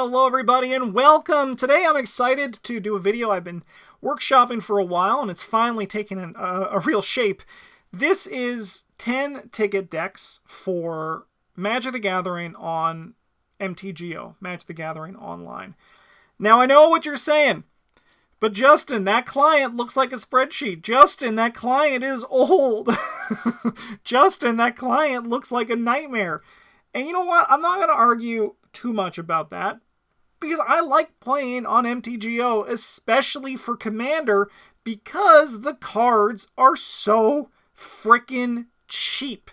Hello everybody and welcome! Today I'm excited to do a video I've been workshopping for a while and it's finally taken a real shape. This is 10 ticket decks for Magic the Gathering on MTGO, Magic the Gathering Online. Now I know what you're saying, but Justin, that client looks like a spreadsheet. Justin, that client is old. Justin, that client looks like a nightmare. And you know what? I'm not going to argue too much about that because I like playing on MTGO, especially for Commander, because the cards are so freaking cheap.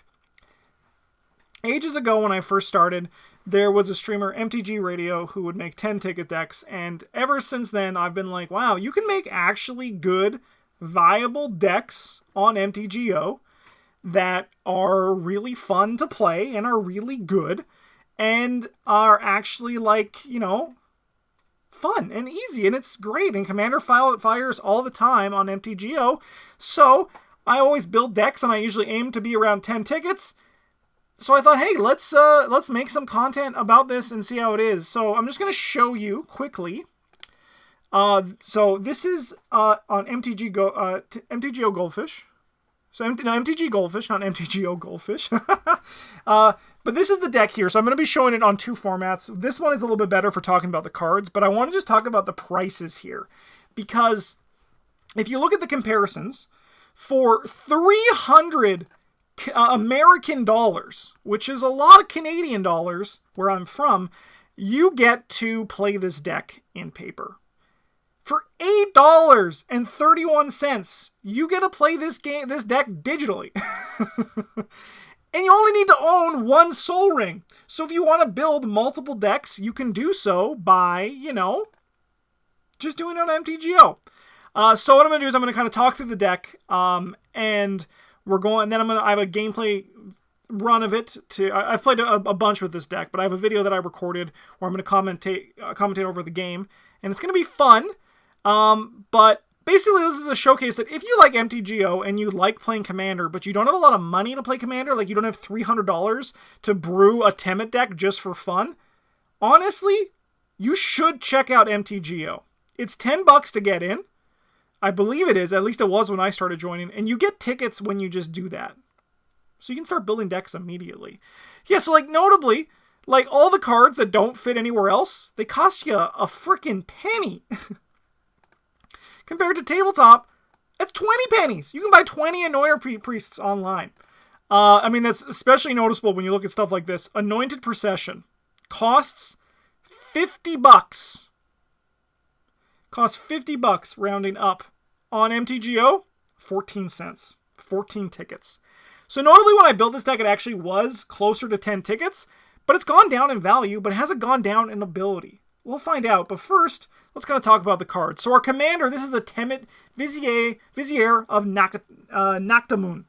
Ages ago when I first started, there was a streamer, MTG Radio, who would make 10 ticket decks, and ever since then I've been like, wow, you can make actually good, viable decks on MTGO that are really fun to play and are really good and are actually, like, you know, fun and easy, and it's great, and Commander fires all the time on MTGO, so I always build decks and I usually aim to be around 10 tickets. So I thought, hey, let's make some content about this and see how it is. So I'm just going to show you quickly. So this is on MTGO Goldfish. So MTG Goldfish, not MTGO Goldfish. But this is the deck here. So I'm going to be showing it on two formats. This one is a little bit better for talking about the cards, but I want to just talk about the prices here. Because if you look at the comparisons, for 300 American dollars, which is a lot of Canadian dollars where I'm from, you get to play this deck in paper. For $8.31, you get to play this deck digitally. And you only need to own one Soul Ring. So if you want to build multiple decks, you can do so by, you know, just doing it on MTGO. So what I'm going to do is I'm going to kind of talk through the deck, and then I have a gameplay run of it. I've played a bunch with this deck, but I have a video that I recorded where I'm going to commentate over the game, and it's going to be fun. But basically this is a showcase that if you like MTGO and you like playing Commander, but you don't have a lot of money to play Commander, like you don't have $300 to brew a Temmet deck just for fun, honestly, you should check out MTGO. It's $10 to get in. I believe it is, at least it was when I started joining, and you get tickets when you just do that. So you can start building decks immediately. Yeah, so like notably, like all the cards that don't fit anywhere else, they cost you a freaking penny. Compared to tabletop, it's 20 pennies. You can buy 20 Anointer Priests online. I mean, that's especially noticeable when you look at stuff like this. Anointed Procession costs $50. Costs $50 rounding up. On MTGO, 14 cents. 14 tickets. So notably when I built this deck, it actually was closer to 10 tickets, but it's gone down in value, but it hasn't gone down in ability. We'll find out, but first, let's kind of talk about the cards. So our commander, this is a Temmet Vizier of Naktamun.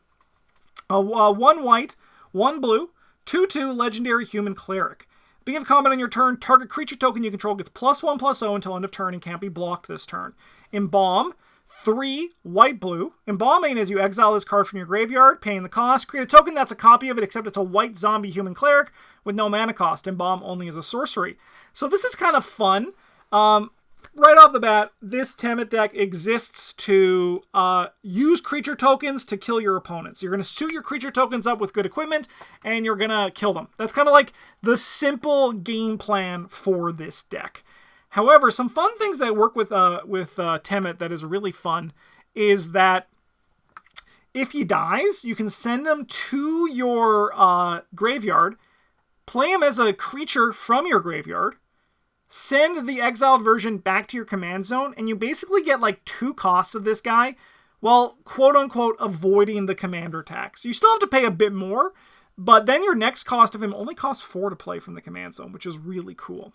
1 white, 1 blue, 2/2 legendary human cleric. Beginning of combat on your turn, target creature token you control gets +1/+0 until end of turn and can't be blocked this turn. Embalm, 3 white-blue. Embalming is you exile this card from your graveyard, paying the cost. Create a token that's a copy of it, except it's a white zombie human cleric with no mana cost. Embalm only is a sorcery. So this is kind of fun. Right off the bat, this Temmet deck exists to use creature tokens to kill your opponents. You're going to suit your creature tokens up with good equipment, and you're going to kill them. That's kind of like the simple game plan for this deck. However, some fun things that work with Temmet that is really fun is that if he dies, you can send him to your graveyard, play him as a creature from your graveyard, send the exiled version back to your command zone, and you basically get like 2 costs of this guy while quote-unquote avoiding the commander tax. You still have to pay a bit more, but then your next cost of him only costs 4 to play from the command zone, which is really cool.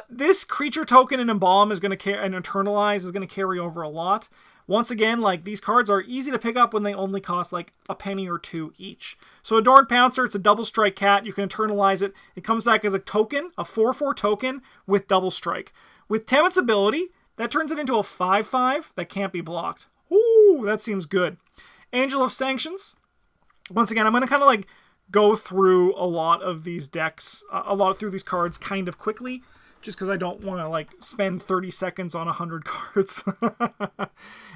This creature token and Embalm is going to and Internalize is going to carry over a lot. Once again, like, these cards are easy to pick up when they only cost like a penny or 2 each. So Adorned Pouncer, it's a double strike cat. You can internalize it. It comes back as a token, a 4/4 token with double strike. With Temmet's ability, that turns it into a 5/5 that can't be blocked. Ooh, that seems good. Angel of Sanctions. Once again, I'm going to kind of like go through a lot of these decks, through these cards kind of quickly. just because I don't want to like spend 30 seconds on 100 cards.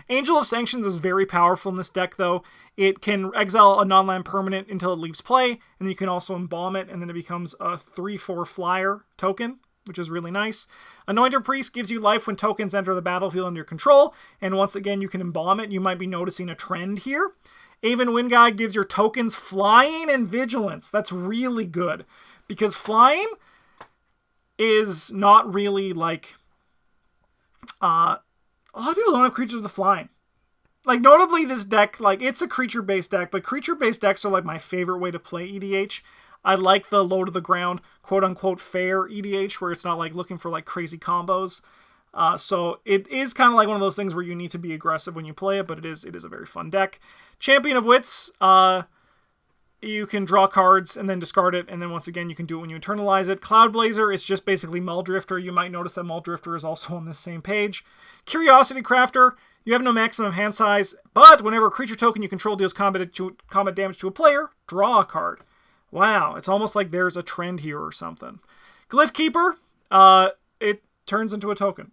Angel of Sanctions is very powerful in this deck, though. It can exile a non-land permanent until it leaves play, and then you can also embalm it, and then it becomes a 3/4 flyer token, which is really nice. Anointed Priest gives you life when tokens enter the battlefield under your control, and once again, you can embalm it. You might be noticing a trend here. Aven Wind Guide gives your tokens flying and vigilance. That's really good, because flying is not really like... a lot of people don't have creatures with flying. Like, notably, this deck, like, it's a creature-based deck, but creature-based decks are, like, my favorite way to play EDH. I like the low-to-the-ground, quote-unquote, fair EDH, where it's not, like, looking for, like, crazy combos. So it is kind of like one of those things where you need to be aggressive when you play it, but it is a very fun deck. Champion of Wits, you can draw cards and then discard it, and then once again, you can do it when you internalize it. Cloudblazer is just basically Muldrifter. You might notice that Muldrifter is also on this same page. Curiosity Crafter, you have no maximum hand size, but whenever a creature token you control deals combat damage to a player, draw a card. Wow, it's almost like there's a trend here or something. Glyph Keeper, it turns into a token.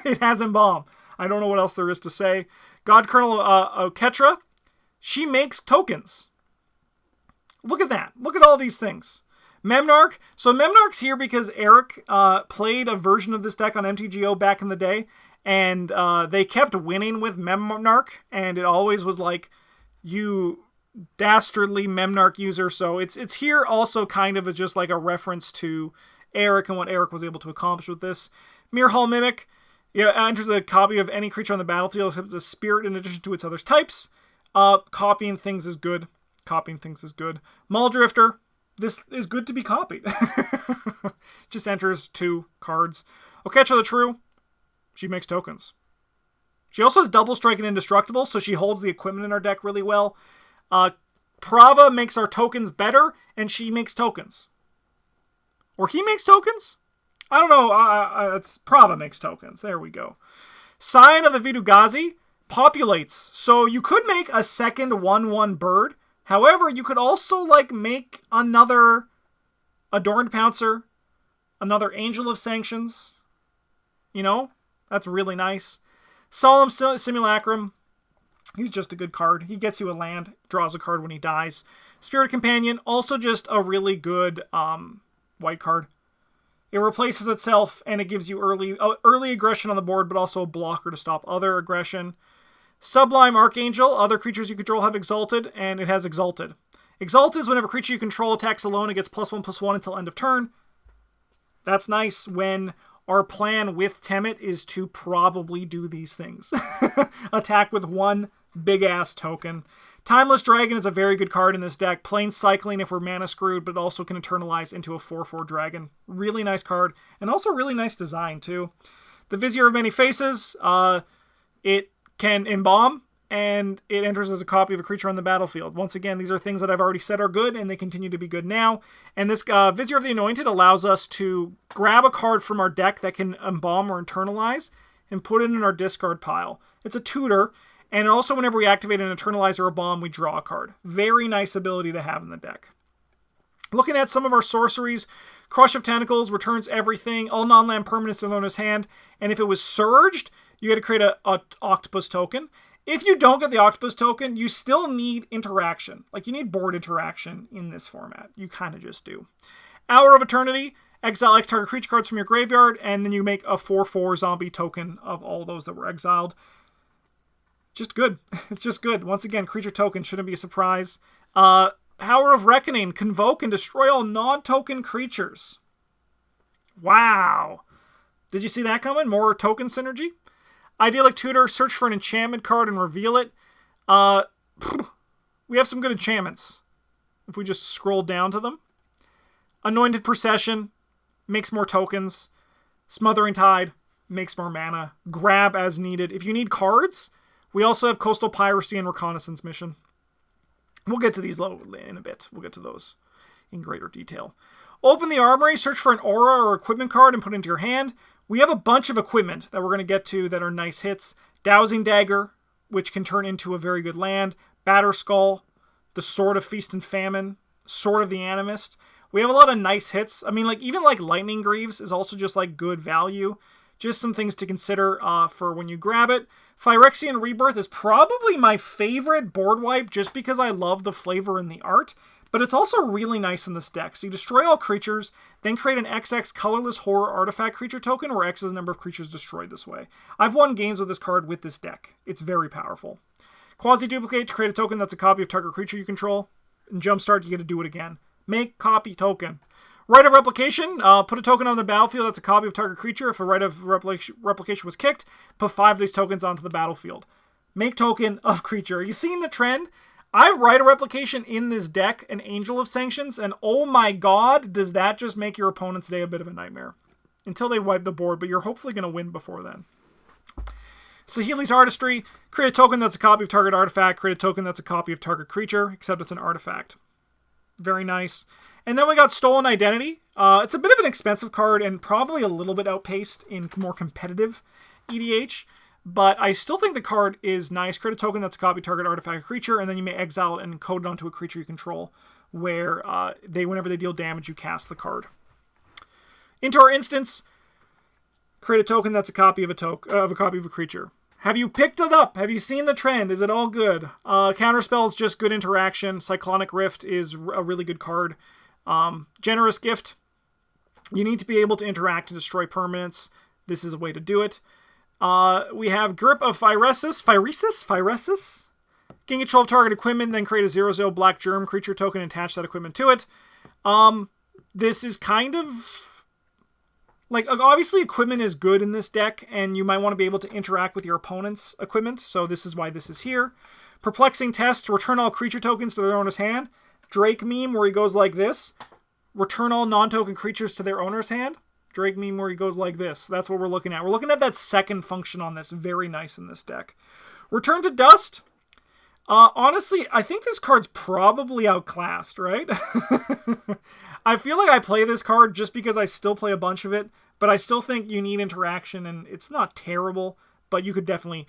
It has Embalm. I don't know what else there is to say. God Colonel Oketra, she makes tokens. Look at that. Look at all these things. Memnarch. So Memnarch's here because Eric played a version of this deck on MTGO back in the day, and they kept winning with Memnarch, and it always was like, you dastardly Memnarch user. So it's here also kind of just like a reference to Eric and what Eric was able to accomplish with this. Mirhall Mimic. Enters a copy of any creature on the battlefield except a spirit in addition to its other types. Copying things is good. Copying things is good. Muldrifter. This is good to be copied. Just enters 2 cards. Oketra the True. She makes tokens. She also has Double Strike and Indestructible, so she holds the equipment in our deck really well. Prava makes our tokens better, and she makes tokens. Or he makes tokens? I don't know. It's Prava makes tokens. There we go. Scion of the Vidugazi populates. So you could make a second 1/1 bird. However, you could also like make another Adorned Pouncer, another Angel of Sanctions. You know, that's really nice. Solemn Simulacrum. He's just a good card. He gets you a land, draws a card when he dies. Spirit Companion, also just a really good white card. It replaces itself, and it gives you early aggression on the board, but also a blocker to stop other aggression. Sublime Archangel, other creatures you control have Exalted, and it has Exalted. Exalt is whenever a creature you control attacks alone, it gets +1/+1 until end of turn. That's nice when our plan with Temmet is to probably do these things. Attack with one big-ass token. Timeless Dragon is a very good card in this deck. Plain cycling if we're mana screwed, but also can internalize into a 4/4 dragon. Really nice card, and also really nice design, too. The Vizier of Many Faces, it can embalm, and it enters as a copy of a creature on the battlefield. Once again, these are things that I've already said are good, and they continue to be good now. And this Vizier of the Anointed allows us to grab a card from our deck that can embalm or internalize, and put it in our discard pile. It's a tutor, and also whenever we activate an internalize or a bomb, we draw a card. Very nice ability to have in the deck. Looking at some of our sorceries, Crush of Tentacles returns everything. All non-land permanents are in his hand, and if it was surged, you got to create a octopus token. If you don't get the octopus token, you still need interaction. Like, you need board interaction in this format. You kind of just do. Hour of Eternity, exile X target creature cards from your graveyard, and then you make a 4/4 zombie token of all those that were exiled. Just good. It's just good. Once again, creature token shouldn't be a surprise. Hour of Reckoning, convoke and destroy all non-token creatures. Wow. Did you see that coming? More token synergy? Idyllic Tutor, search for an enchantment card and reveal it. We have some good enchantments, if we just scroll down to them. Anointed Procession, makes more tokens. Smothering Tide, makes more mana. Grab as needed. If you need cards, we also have Coastal Piracy and Reconnaissance Mission. We'll get to these in a bit. We'll get to those in greater detail. Open the Armory, search for an aura or equipment card and put it into your hand. We have a bunch of equipment that we're going to get to that are nice hits. Dowsing Dagger, which can turn into a very good land. Batter Skull, the Sword of Feast and Famine, Sword of the Animist. We have a lot of nice hits. I mean, like, even like Lightning Greaves is also just like good value. Just some things to consider for when you grab it. Phyrexian Rebirth is probably my favorite board wipe just because I love the flavor and the art, but it's also really nice in this deck. So you destroy all creatures, then create an XX colorless horror artifact creature token, where X is the number of creatures destroyed this way. I've won games with this card with this deck. It's very powerful. Quasi-duplicate to create a token that's a copy of target creature you control. In Jumpstart, you get to do it again. Make copy token. Right of Replication, put a token on the battlefield that's a copy of target creature. If a Right of Replication was kicked, put 5 of these tokens onto the battlefield. Make token of creature. Are you seeing the trend? I have Right of Replication in this deck, an Angel of Sanctions, and oh my god, does that just make your opponent's day a bit of a nightmare. Until they wipe the board, but you're hopefully going to win before then. Saheeli's Artistry, create a token that's a copy of target artifact, create a token that's a copy of target creature, except it's an artifact. Very nice. And then we got Stolen Identity. It's a bit of an expensive card and probably a little bit outpaced in more competitive EDH, but I still think the card is nice. Create a token that's a copy of target artifact or creature, and then you may exile it and encode it onto a creature you control, where whenever they deal damage, you cast the card. Into our instance, create a token that's a copy of a creature. Have you picked it up? Have you seen the trend? Is it all good? Counterspell is just good interaction. Cyclonic Rift is a really good card. Generous Gift. You need to be able to interact and destroy permanents. This is a way to do it. We have Grip of Phyresis. Phyresis? Gain control of target equipment, then create a 0/0 black germ creature token and attach that equipment to it. This is kind of... like, obviously equipment is good in this deck, and you might want to be able to interact with your opponent's equipment, so this is why this is here. Perplexing Test, return all creature tokens to their owner's hand. Drake meme, where he goes like this. Return all non-token creatures to their owner's hand. Drake meme, where he goes like this. That's what we're looking at. We're looking at that second function on this. Very nice in this deck. Return to Dust. Honestly, I think this card's probably outclassed, right? I feel like I play this card just because I still play a bunch of it, but I still think you need interaction, and it's not terrible, but you could definitely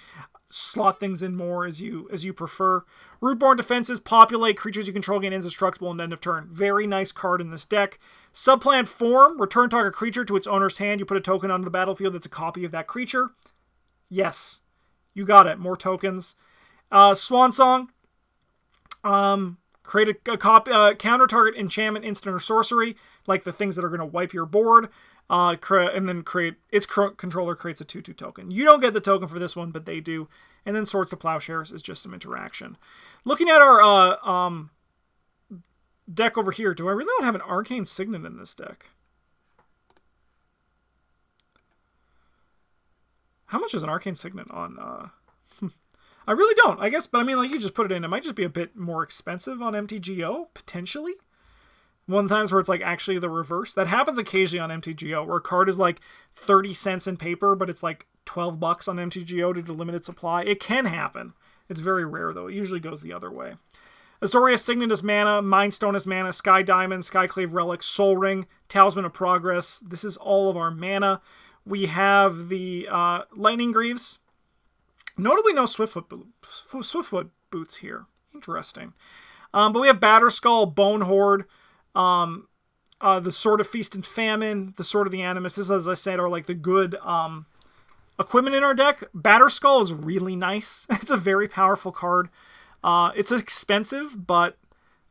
slot things in more as you prefer. Rootborn Defenses, populate creatures you control, gain indestructible and end of turn. Very nice card in this deck. Subplant Form, return target creature to its owner's hand. You put a token onto the battlefield that's a copy of that creature. Yes, you got it. More tokens. Swan Song, create a counter target enchantment, instant, or sorcery, like the things that are going to wipe your board, and then its controller creates a 2/2 token. You don't get the token for this one, but they do. And then Swords to Plowshares is just some interaction. Looking at our deck over here, do I really not have an Arcane Signet in this deck? How much is an Arcane Signet on... I really don't, I guess, but I mean, like, you just put it in. It might just be a bit more expensive on MTGO, potentially. One times where it's, like, actually the reverse. That happens occasionally on MTGO, where a card is, like, 30 cents in paper, but it's, like, $12 on MTGO due to limited supply. It can happen. It's very rare, though. It usually goes the other way. Azorius Signet is mana, Mind Stone is mana, Sky Diamond, Skyclave Relic, Soul Ring, Talisman of Progress. This is all of our mana. We have the Lightning Greaves. Notably no Swiftfoot boots here. Interesting. But we have Batterskull, Bone Horde, the Sword of Feast and Famine, the Sword of the Animus. This, as I said, are like the good equipment in our deck. Batterskull is really nice. It's a very powerful card. It's expensive, but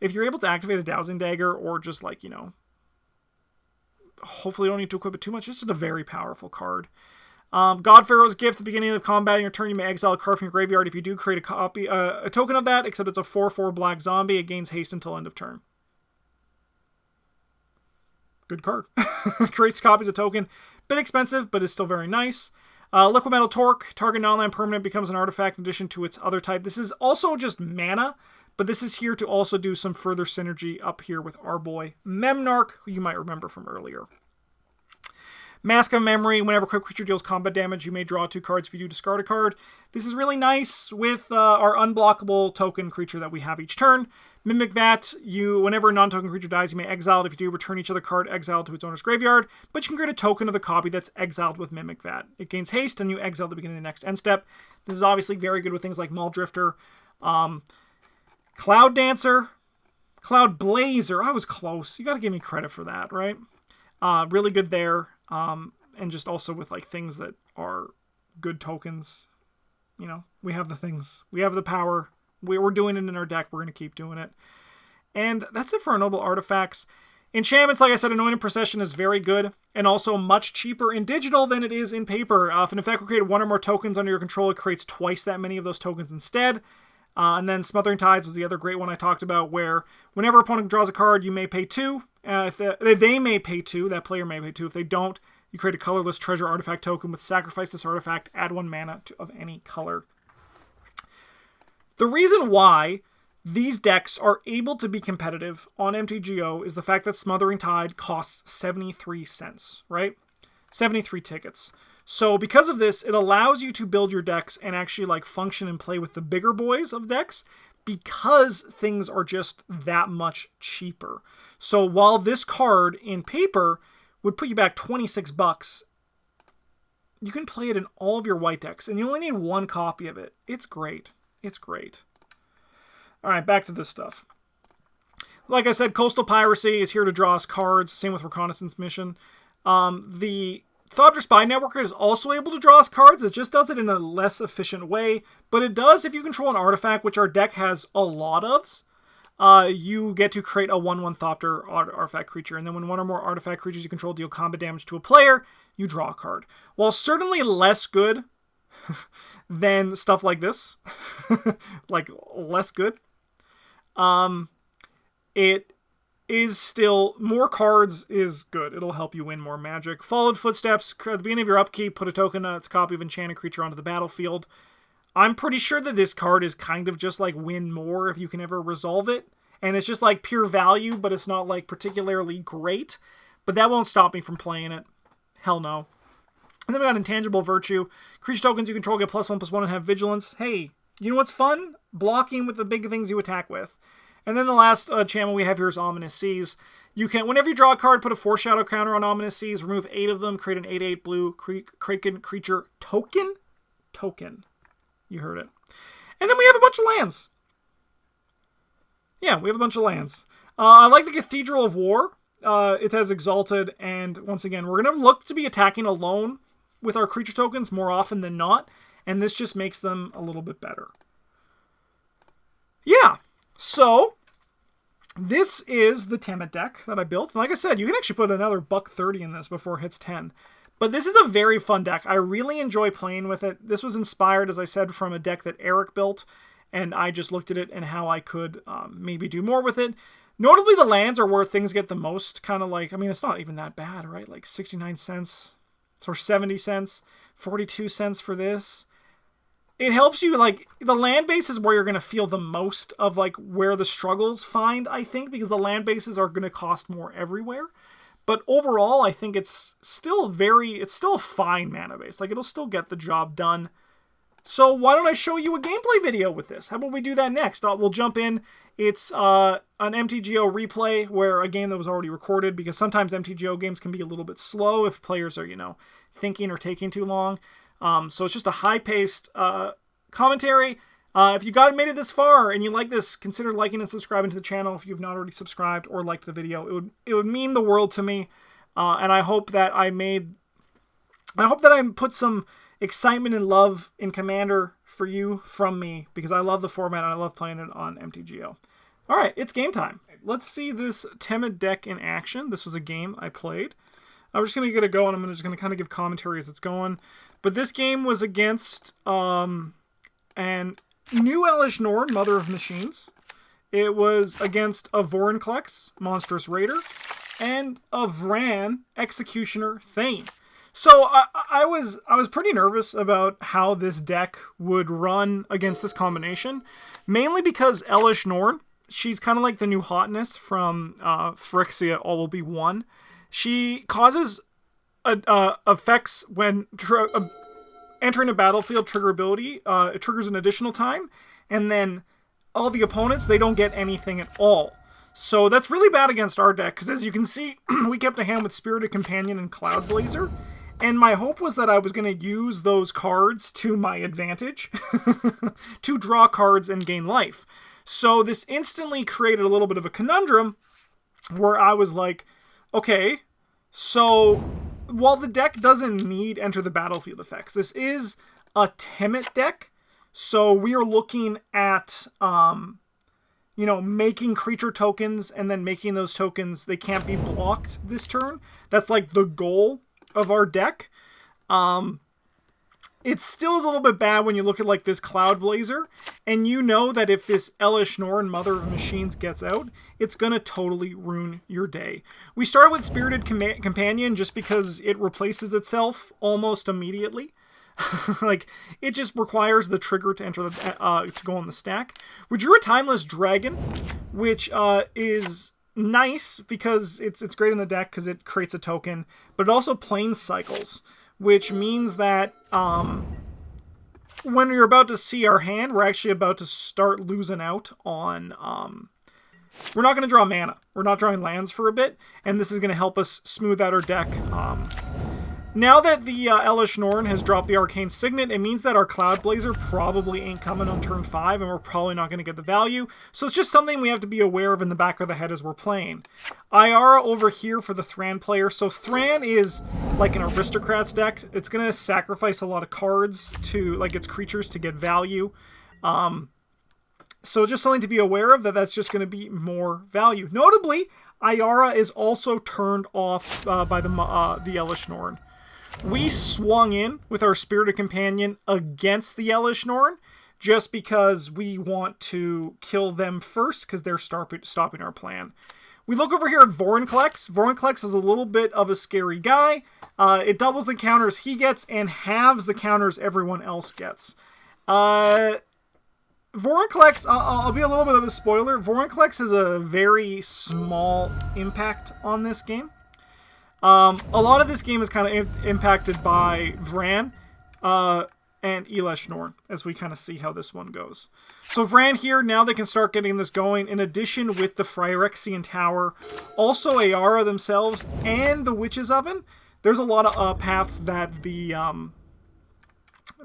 if you're able to activate a Dowsing Dagger or just like, you know, hopefully you don't need to equip it too much. It's just a very powerful card. God Pharaoh's Gift. At the beginning of the combat in your turn, you may exile a card from your graveyard. If you do, create a token of that, except it's a 4/4 black zombie. It gains haste until end of turn. Good card. Creates copies of token. Bit expensive, but is still very nice. Liquid Metal Torque. Target non-land permanent becomes an artifact in addition to its other type. This is also just mana, but this is here to also do some further synergy up here with our boy Memnarch, who you might remember from earlier. Mask of Memory. Whenever a creature deals combat damage, you may draw 2 cards if you do discard a card. This is really nice with our unblockable token creature that we have each turn. Mimic Vat. Whenever a non-token creature dies, you may exile it. If you do, return each other card exiled to its owner's graveyard. But you can create a token of the copy that's exiled with Mimic Vat. It gains haste, and you exile at the beginning of the next end step. This is obviously very good with things like Mull Drifter. Cloud Dancer. Cloud Blazer, I was close. You got to give me credit for that, right? Really good there. And just also with like things that are good tokens. You know, we have the things. We have the power. We're doing it in our deck. We're going to keep doing it. And that's it for our noble artifacts. Enchantments, like I said, Anointed Procession is very good, and also much cheaper in digital than it is in paper. If an effect will create one or more tokens under your control, it creates twice that many of those tokens instead. And then Smothering Tides was the other great one I talked about, where whenever an opponent draws a card, you may pay 2. If they may pay 2, that player may pay 2. If they don't, you create a colorless treasure artifact token with sacrifice this artifact, add 1 mana of any color. The reason why these decks are able to be competitive on MTGO is the fact that Smothering Tide costs 73 cents, right? 73 tickets. So because of this, it allows you to build your decks and actually like function and play with the bigger boys of decks because things are just that much cheaper. So while this card in paper would put you back 26 bucks, you can play it in all of your white decks and you only need 1 copy of it. It's great. It's great. All right, back to this stuff. Like I said, Coastal Piracy is here to draw us cards. Same with Reconnaissance Mission. The Thopter Spy Network is also able to draw us cards. It just does it in a less efficient way. But it does if you control an artifact, which our deck has a lot of. You get to create a 1/1 Thopter artifact creature. And then when 1 or more artifact creatures you control deal combat damage to a player, you draw a card. While certainly less good than stuff like this, like less good, it is still, more cards is good. It'll help you win more Magic. Followed Footsteps, at the beginning of your upkeep, put a token, its copy of enchanted creature onto the battlefield. I'm pretty sure that this card is kind of just like win more if you can ever resolve it. And it's just like pure value, but it's not like particularly great. But that won't stop me from playing it. Hell no. And then we got Intangible Virtue. Creature tokens you control get +1/+1 and have Vigilance. Hey, you know what's fun? Blocking with the big things you attack with. And then the last channel we have here is Ominous Seas. You can, whenever you draw a card, put a Foreshadow counter on Ominous Seas, remove 8 of them, create an 8/8 blue Kraken creature token. Token. You heard it. And then we have a bunch of lands. Yeah, we have a bunch of lands. I like the Cathedral of War. It has Exalted, and once again, we're going to look to be attacking alone with our creature tokens more often than not, and this just makes them a little bit better. Yeah, so this is the Temmet deck that I built. And like I said, you can actually put another $1.30 in this before it hits 10. But this is a very fun deck. I really enjoy playing with it. This was inspired, as I said, from a deck that Eric built, and I just looked at it and how I could maybe do more with it. Notably, the lands are where things get the most, kind of like, I mean, it's not even that bad, right? Like 69 cents or 70 cents, 42 cents for this. It helps you, like, the land base is where you're going to feel the most of, like, where the struggles find, I think, because the land bases are going to cost more everywhere. But overall, I think it's still a fine mana base. Like, it'll still get the job done. So why don't I show you a gameplay video with this? How about we do that next? We'll jump in. It's an MTGO replay, where a game that was already recorded, because sometimes MTGO games can be a little bit slow if players are, you know, thinking or taking too long. So it's just a high-paced commentary. If you made it this far and you like this, consider liking and subscribing to the channel if you've not already subscribed or liked the video. It would mean the world to me, and I hope that I put some excitement and love in Commander for you from me, because I love the format and I love playing it on MTGO. All right, it's game time. Let's see this Temmet deck in action. This was a game I played. I'm just going to get it going. I'm just going to kind of give commentary as it's going. But this game was against an new Elish Norn, Mother of Machines. It was against a Vorinclex, Monstrous Raider, and a Vran, Executioner Thane. So I was pretty nervous about how this deck would run against this combination, mainly because Elish Norn, she's kind of like the new hotness from Phyrexia All Will Be One. She causes effects when entering a battlefield, trigger ability. It triggers an additional time, and then all the opponents, they don't get anything at all. So that's really bad against our deck, because as you can see, we kept a hand with Spirited Companion and Cloud Blazer, and my hope was that I was going to use those cards to my advantage to draw cards and gain life. So this instantly created a little bit of a conundrum where I was like, okay, so while the deck doesn't need enter the battlefield effects, this is a Temmet deck. So we are looking at, you know, making creature tokens and then making those tokens, they can't be blocked this turn. That's like the goal of our deck. It still is a little bit bad when you look at like this Cloud Blazer, and you know that if this Elish Norn, Mother of Machines, gets out, it's going to totally ruin your day. We started with Spirited Companion just because it replaces itself almost immediately. Like, it just requires the trigger to enter the to go on the stack. We drew a Timeless Dragon, which is nice because it's great in the deck because it creates a token, but it also plane cycles, which means that when we're about to see our hand, we're actually about to start losing out on... we're not going to draw mana. We're not drawing lands for a bit, and this is going to help us smooth out our deck. Now that the Elish Norn has dropped the Arcane Signet, it means that our Cloud Blazer probably ain't coming on turn 5, and we're probably not going to get the value. So it's just something we have to be aware of in the back of the head as we're playing. Iara over here for the Thran player. So Thran is like an Aristocrats deck. It's going to sacrifice a lot of cards to, like, its creatures to get value. So just something to be aware of, that's just going to be more value. Notably, Iara is also turned off by the Elish Norn. We swung in with our Spirited Companion against the Elish Norn just because we want to kill them first because they're stopping our plan. We look over here at Vorinclex. Vorinclex is a little bit of a scary guy. It doubles the counters he gets and halves the counters everyone else gets. Vorinclex, I'll be a little bit of a spoiler. Vorinclex has a very small impact on this game. A lot of this game is kind of impacted by Vran and Elish Norn, as we kind of see how this one goes. So Vran here, now they can start getting this going, in addition with the Phyrexian Tower, also Ayara themselves, and the Witch's Oven. There's a lot of paths that the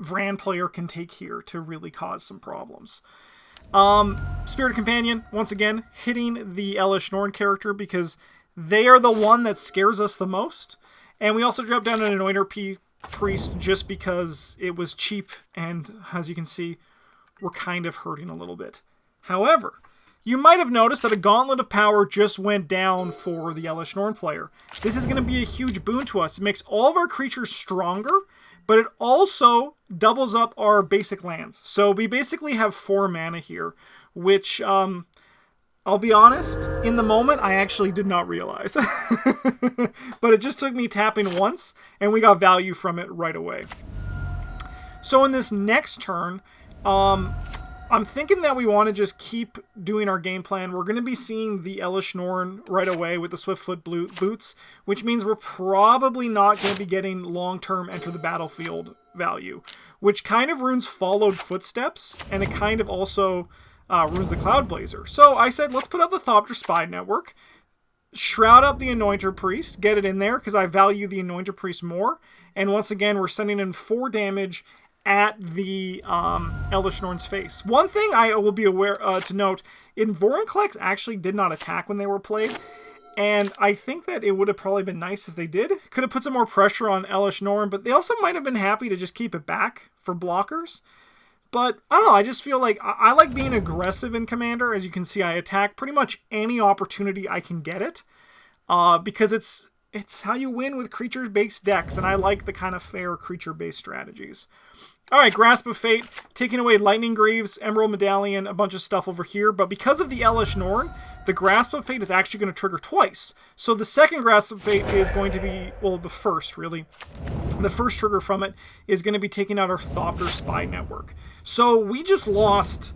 Vran player can take here to really cause some problems. Spirited Companion, once again, hitting the Elish Norn character because they are the one that scares us the most. And we also dropped down an Anointer Priest just because it was cheap, and as you can see, we're kind of hurting a little bit. However, you might have noticed that a Gauntlet of Power just went down for the Elish Norn player. This is going to be a huge boon to us. It makes all of our creatures stronger, but it also doubles up our basic lands. So we basically have 4 mana here, which... I'll be honest, in the moment, I actually did not realize. But it just took me tapping once, and we got value from it right away. So in this next turn, I'm thinking that we want to just keep doing our game plan. We're going to be seeing the Elish Norn right away with the Swiftfoot boots, which means we're probably not going to be getting long-term enter the battlefield value, which kind of ruins Followed Footsteps, and it kind of also... ruins the Cloud Blazer. So I said, let's put out the Thopter Spy Network, shroud up the Anointer Priest, get it in there, because I value the Anointer Priest more. And once again, we're sending in 4 damage at the Elish Norn's face. One thing I will be aware to note, Vorinclex actually did not attack when they were played, and I think that it would have probably been nice if they did. Could have put some more pressure on Elish Norn, but they also might have been happy to just keep it back for blockers. But, I don't know, I just feel like I like being aggressive in Commander. As you can see, I attack pretty much any opportunity I can get it. Because it's how you win with creature-based decks, and I like the kind of fair creature-based strategies. Alright, Grasp of Fate, taking away Lightning Greaves, Emerald Medallion, a bunch of stuff over here. But because of the Elish Norn, the Grasp of Fate is actually going to trigger twice. So the second Grasp of Fate is going to be, well, the first, really. The first trigger from it is going to be taking out our Thopter Spy Network. So we just lost...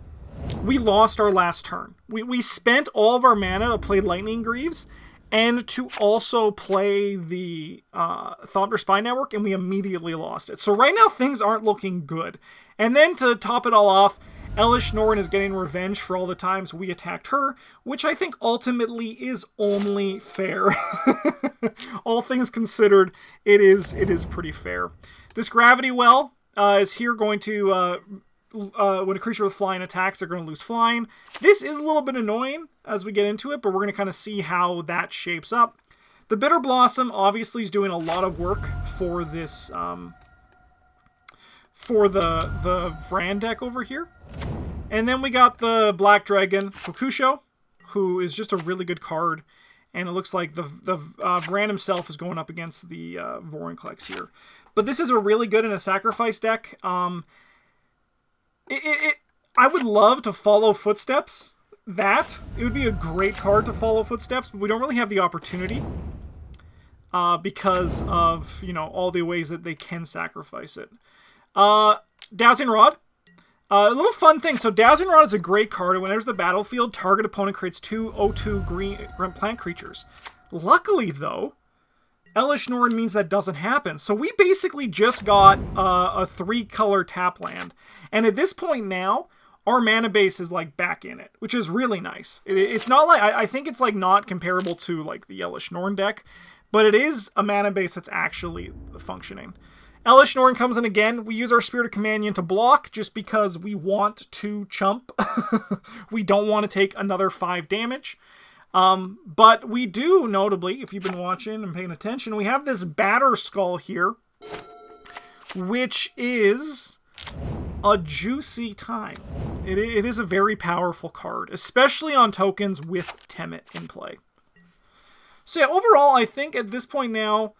We lost our last turn. We spent all of our mana to play Lightning Greaves and to also play the Thopter Spy Network, and we immediately lost it. So right now, things aren't looking good. And then to top it all off, Elish Norn is getting revenge for all the times we attacked her, which I think ultimately is only fair. All things considered, it is pretty fair. This Gravity Well is here going to when a creature with flying attacks, they're going to lose flying. This is a little bit annoying as we get into it, but we're going to kind of see how that shapes up. The Bitter Blossom obviously is doing a lot of work for this, for the Vran deck over here. And then we got the Black Dragon Kokusho, who is just a really good card. And it looks like the Vran himself is going up against the Vorinclex here. But this is a really good in a sacrifice deck. I would love to follow Footsteps. It would be a great card to follow Footsteps, but we don't really have the opportunity because of, you know, all the ways that they can sacrifice it. Dowsing Rod. A little fun thing. So Dowsing Rod is a great card, and when it enters the battlefield, target opponent creates 2 0/2 green plant creatures. Luckily, though, Elesh Norn means that doesn't happen. So we basically just got a 3-color tap land. And at this point now, our mana base is like back in it, which is really nice. It's not like, I think it's like not comparable to like the Elesh Norn deck, but it is a mana base that's actually functioning. Elesh Norn comes in again. We use our Spirit of Companion to block just because we want to chump. We don't want to take another 5 damage. But we do, notably, if you've been watching and paying attention, we have this Batter Skull here, which is a juicy time. It is a very powerful card, especially on tokens with Temmet in play. So yeah, overall, I think at this point now,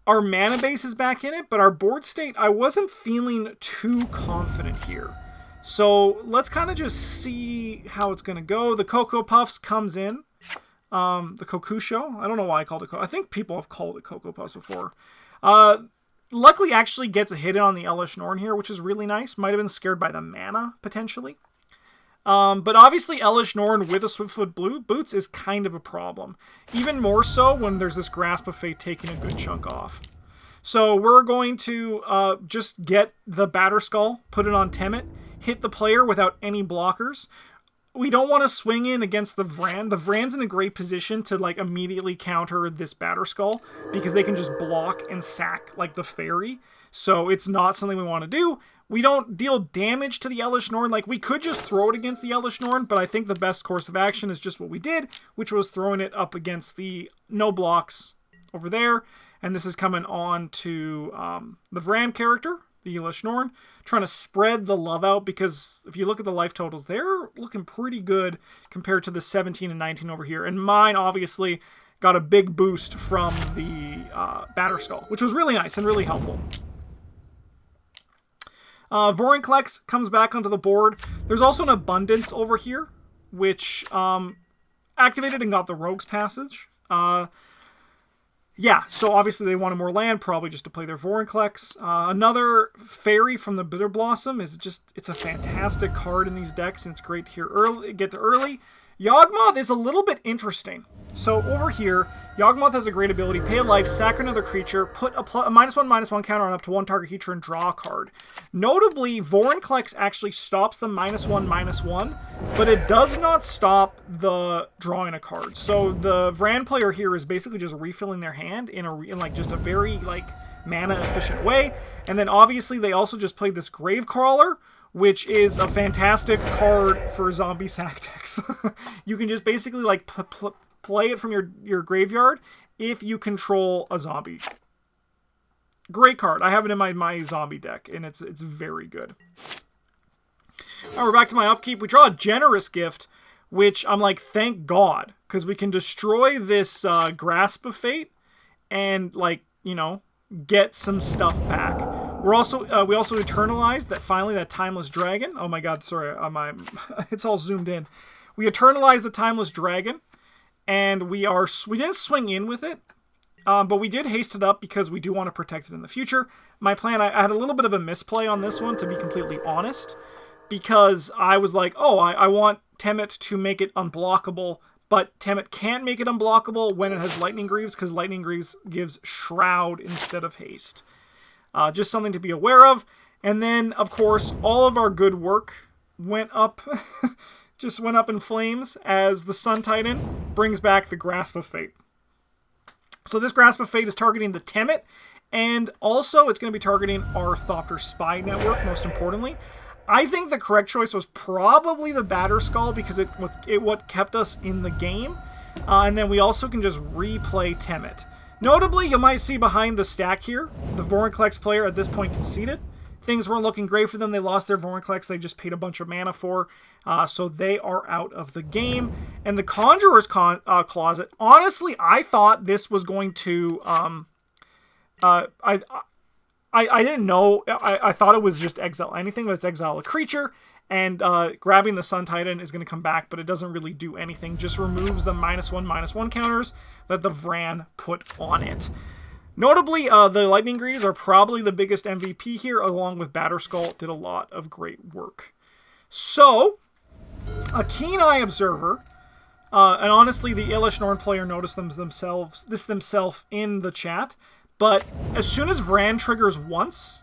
our mana base is back in it, but our board state, I wasn't feeling too confident here. So let's kind of just see how it's going to go. The Cocoa Puffs comes in. The Kokusho. I don't know why I called it I think people have called it Cocoa Puffs before. Luckily actually gets a hit on the Elesh Norn here, which is really nice. Might have been scared by the mana, potentially. But obviously Elesh Norn with a Swiftfoot Boots is kind of a problem. Even more so when there's this Grasp of Fate taking a good chunk off. So we're going to just get the Batter Skull, put it on Temmet, hit the player without any blockers. We don't want to swing in against the Vran. The Vran's in a great position to like immediately counter this Batter Skull because they can just block and sack like the fairy. So it's not something we want to do. We don't deal damage to the Elesh Norn. Like, we could just throw it against the Elesh Norn, but I think the best course of action is just what we did, which was throwing it up against the no blocks over there. And this is coming on to the Vran character, the Elesh Norn, trying to spread the love out, because if you look at the life totals, they're looking pretty good compared to the 17 and 19 over here. And mine, obviously, got a big boost from the Batter Skull, which was really nice and really helpful. Vorinclex comes back onto the board. There's also an Abundance over here, which activated and got the Rogue's Passage. Yeah, so obviously they wanted more land, probably just to play their Vorinclex. Another Fairy from the Bitter Blossom is just, it's a fantastic card in these decks, and it's great to get to early. Yawgmoth is a little bit interesting. So over here, Yawgmoth has a great ability. Pay a life, sack another creature, put a -1/-1 counter on up to one target creature, and draw a card. Notably, Vorinclex actually stops the -1/-1, but it does not stop the drawing a card. So the Vran player here is basically just refilling their hand in like just a very like mana efficient way. And then obviously they also just played this Gravecrawler, which is a fantastic card for zombie sack decks. You can just basically like play it from your graveyard if you control a zombie. Great card. I have it in my zombie deck, and it's very good. Now we're back to my upkeep. We draw a Generous Gift, which I'm like, thank God, because we can destroy this Grasp of Fate and, like, you know, get some stuff back. We also eternalized that Timeless Dragon. Oh my God, sorry, it's all zoomed in. We eternalized the Timeless Dragon, and we didn't swing in with it, but we did haste it up because we do want to protect it in the future. My plan, I had a little bit of a misplay on this one, to be completely honest, because I was like, oh, I want Temmet to make it unblockable, but Temmet can't make it unblockable when it has Lightning Greaves, because Lightning Greaves gives Shroud instead of Haste. Just something to be aware of. And then, of course, all of our good work went up, just went up in flames as the Sun Titan brings back the Grasp of Fate. So this Grasp of Fate is targeting the Temmet, and also it's going to be targeting our Thopter Spy Network, most importantly. I think the correct choice was probably the Batter Skull because it what kept us in the game. And then we also can just replay Temmet. Notably, you might see behind the stack here, the Vorinclex player at this point conceded. Things weren't looking great for them. They lost their Vorinclex they just paid a bunch of mana for. So they are out of the game. And the Conjurer's Closet, honestly, I thought this was going to... I didn't know. I thought it was just exile anything, but it's exile a creature. And grabbing the Sun Titan is going to come back, but it doesn't really do anything. Just removes the -1/-1 counters that the Vran put on it. Notably, the Lightning Greaves are probably the biggest MVP here, along with Batterskull. Did a lot of great work. So, a keen-eye observer, and honestly, the Elish Norn player noticed themselves in the chat, but as soon as Vran triggers once,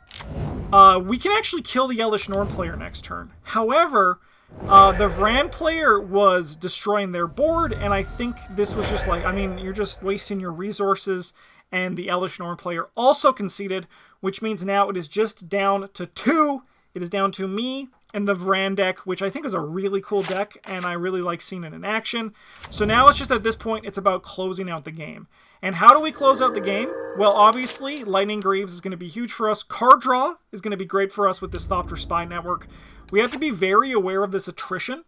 we can actually kill the Elish Norn player next turn. However, the Vran player was destroying their board, and I think this was just like, I mean, you're just wasting your resources, and the Elish Norn player also conceded, which means now it is just down to 2. It is down to me and the Vran deck, which I think is a really cool deck, and I really like seeing it in action. So now it's just at this point, it's about closing out the game. And how do we close out the game? Well, obviously, Lightning Greaves is going to be huge for us. Card draw is going to be great for us with this Thopter Spy network. We have to be very aware of this attrition,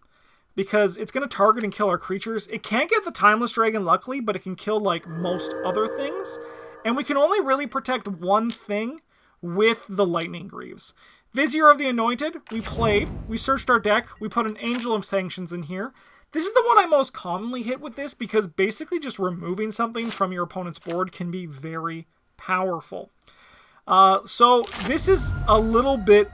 because it's going to target and kill our creatures. It can't get the Timeless Dragon, luckily, but it can kill, like, most other things. And we can only really protect one thing with the Lightning Greaves. Vizier of the Anointed, we played. We searched our deck. We put an Angel of Sanctions in here. This is the one I most commonly hit with this, because basically just removing something from your opponent's board can be very powerful. So this is a little bit...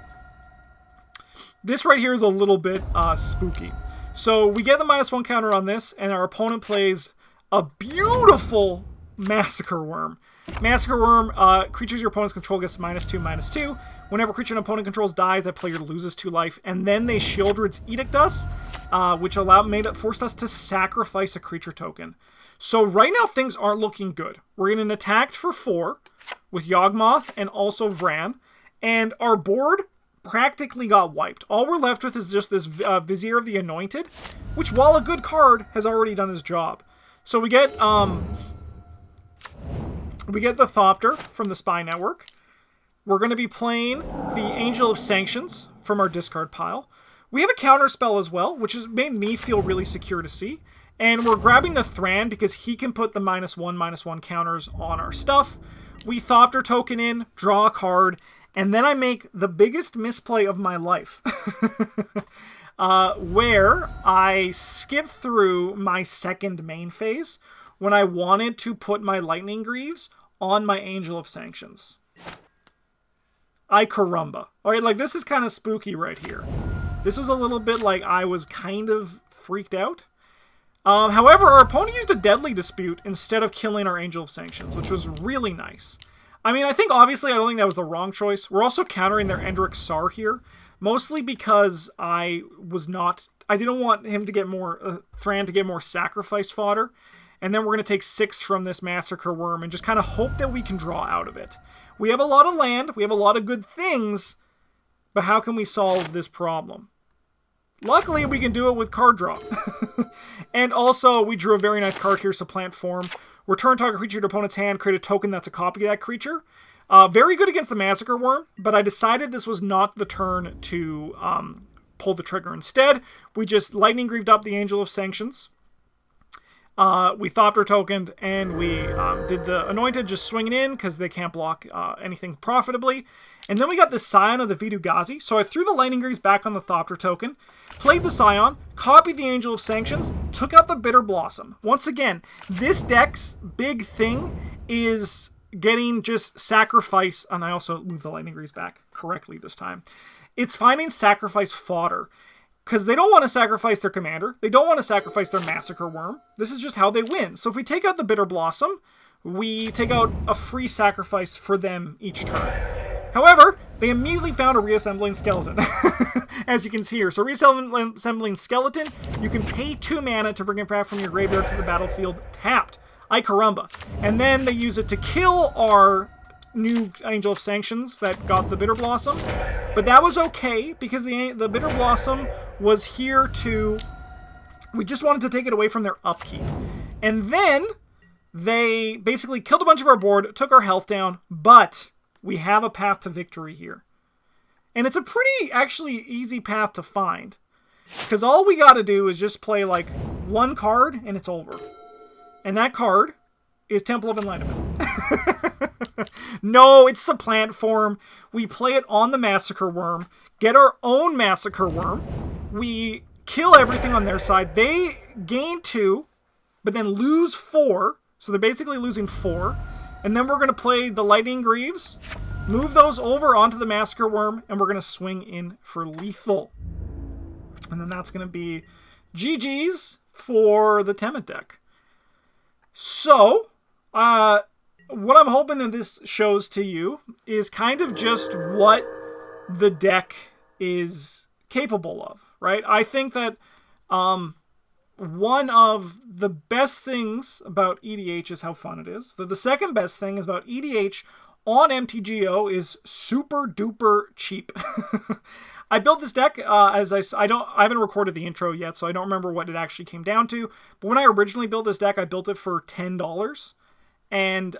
This right here is a little bit spooky. So we get the -1 counter on this, and our opponent plays a beautiful Massacre Worm. Massacre Worm, creatures your opponent's control gets -2/-2. Whenever a creature an opponent controls dies, that player loses 2 life. And then they Shieldred's Edict us, which forced us to sacrifice a creature token. So right now things aren't looking good. We're getting attacked for 4 with Yawgmoth and also Vran, and our board practically got wiped. All we're left with is just this Vizier of the Anointed, which, while a good card, has already done his job. So we get the Thopter from the Spy Network. We're going to be playing the Angel of Sanctions from our discard pile. We have a counter spell as well, which has made me feel really secure to see. And we're grabbing the Thran because he can put the -1/-1 counters on our stuff. We Thopter token in, draw a card, and then I make the biggest misplay of my life. Where I skip through my second main phase when I wanted to put my Lightning Greaves on my Angel of Sanctions. I caramba. Alright, like, this is kind of spooky right here. This was a little bit like I was kind of freaked out. However, our opponent used a Deadly Dispute instead of killing our Angel of Sanctions, which was really nice. I mean, I think, obviously, I don't think that was the wrong choice. We're also countering their Endrick Sar here, mostly because I didn't want him to get more, Thran to get more sacrifice fodder. And then we're going to take 6 from this Massacre Worm and just kind of hope that we can draw out of it. We have a lot of land, we have a lot of good things, but how can we solve this problem? Luckily, we can do it with card draw. And also, we drew a very nice card here, Supplant Form. Return target creature to opponent's hand, create a token that's a copy of that creature. Very good against the Massacre Worm, but I decided this was not the turn to pull the trigger. Instead, we just Lightning Greaved up the Angel of Sanctions. We Thopter tokened, and we did the Anointed just swinging in because they can't block anything profitably. And then we got the Scion of the Vitu-Ghazi. So I threw the Lightning Greaves back on the Thopter token, played the Scion, copied the Angel of Sanctions, took out the Bitter Blossom. Once again, this deck's big thing is getting just sacrifice, and I also moved the Lightning Greaves back correctly this time. It's finding sacrifice fodder. Because they don't want to sacrifice their commander. They don't want to sacrifice their Massacre Worm. This is just how they win. So if we take out the Bitter Blossom, we take out a free sacrifice for them each turn. However, they immediately found a Reassembling Skeleton, as you can see here. So Reassembling Skeleton, you can pay 2 mana to bring it back from your graveyard to the battlefield tapped. Ay caramba. And then they use it to kill our new Angel of Sanctions that got the Bitter Blossom, but that was okay because the Bitter Blossom was here to... We just wanted to take it away from their upkeep. And then they basically killed a bunch of our board, took our health down, but we have a path to victory here. And it's a pretty, actually, easy path to find. Because all we got to do is just play, like, one card, and it's over. And that card is Temple of Enlightenment. No, it's Supplant form. We play it on the Massacre Worm, get our own Massacre Worm. We kill everything on their side. They gain 2, but then lose 4. So they're basically losing 4. And then we're going to play the Lightning Greaves, move those over onto the Massacre Worm, and we're going to swing in for lethal. And then that's going to be GG's for the Temmet deck. So, what I'm hoping that this shows to you is kind of just what the deck is capable of, right? I think that one of the best things about EDH is how fun it is. The second best thing is about EDH on MTGO is super duper cheap. I built this deck I haven't recorded the intro yet, so I don't remember what it actually came down to. But when I originally built this deck, I built it for $10, and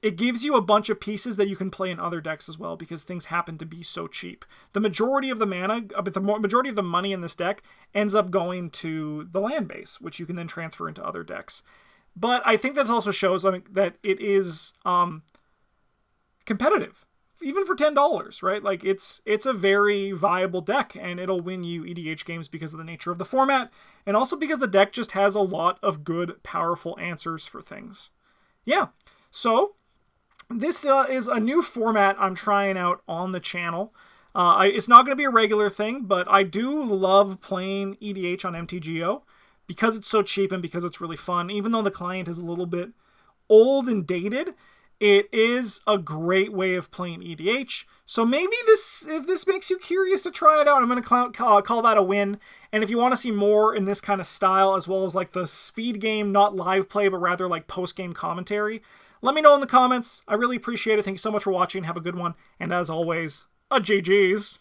it gives you a bunch of pieces that you can play in other decks as well because things happen to be so cheap. The majority of the mana, but the majority of the money in this deck ends up going to the land base, which you can then transfer into other decks. But I think this also shows that it is competitive. Even for $10, right? Like, it's a very viable deck, and it'll win you EDH games because of the nature of the format, and also because the deck just has a lot of good, powerful answers for things. Yeah, so this is a new format I'm trying out on the channel. It's not going to be a regular thing, but I do love playing EDH on MTGO because it's so cheap and because it's really fun. Even though the client is a little bit old and dated, it is a great way of playing EDH. So maybe if this makes you curious to try it out, I'm going to call that a win. And if you want to see more in this kind of style, as well as like the speed game, not live play, but rather like post-game commentary, let me know in the comments. I really appreciate it. Thank you so much for watching. Have a good one. And as always, a GG's.